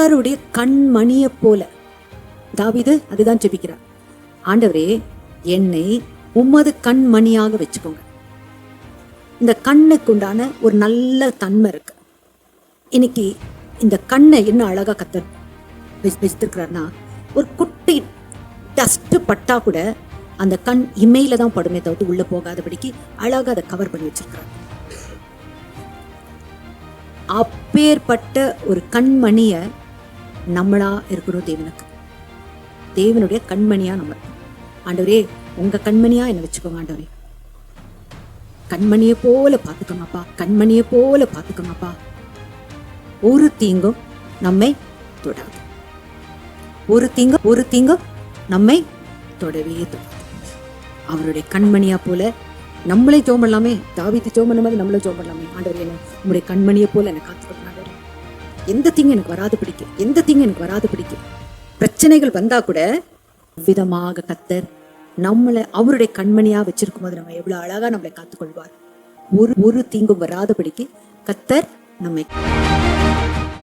கர்த்தருடைய கண்மணியை போல தாவீது அதுதான் ஜெபிக்கிறார். ஆண்டவரே, என்னை உமது கண்மணியாக வச்சுக்கோங்க. இந்த கண்ணுக்கு உண்டான ஒரு நல்ல தன்மை இருக்கு. இன்னைக்கு இந்த கண்ணை என்ன அழகா கர்த்தர் வச்சிருக்கிறார்னா, ஒரு குட்டி டஸ்ட் பட்டா கூட அந்த கண் இமையில தான் படுமே தவிர்த்து உள்ள போகாதபடிக்கு அழகா அதை கவர் பண்ணி வச்சிருக்கிறார். அப்பேற்பட்ட ஒரு கண்மணிய நம்மளா இருக்கிறோம் தேவனுக்கு. தேவனுடைய கண்மணியா நம்ம. ஆண்டவரே, உங்க கண்மணியா என்ன வச்சுக்கோங்க ஆண்டவரே. கண்மணியை போல பார்த்துக்கோங்கப்பா, கண்மணியை போல பார்த்துக்கோங்கப்பா. ஒரு தீங்கும் நம்மை தொடாது. ஒரு தீங்கும் நம்மை தொடவே தொடாது. அவருடைய கண்மணியா போல நம்மளே ஜெபம் பண்ணலாமே. தாவீது ஜெபம் பண்ண மாதிரி நம்மளே ஜெபம் பண்ணலாமே. ஆண்டவரே, என்ன உங்களுடைய கண்மணியை போல என்னை காத்துக்கணும் ஆண்டவரே. எந்த தீங்கு எனக்கு வராது பிடிக்கும், எந்த தீங்கு எனக்கு வராது பிடிக்கும். பிரச்சனைகள் வந்தா கூட விதமாக கர்த்தர் நம்மளை அவருடைய கண்மணியா வச்சிருக்கும் போது நம்ம எவ்வளவு அழகா நம்மளை காத்துக்கொள்வார். ஒரு தீங்கும் வராதபடிக்கு கர்த்தர் நம்மை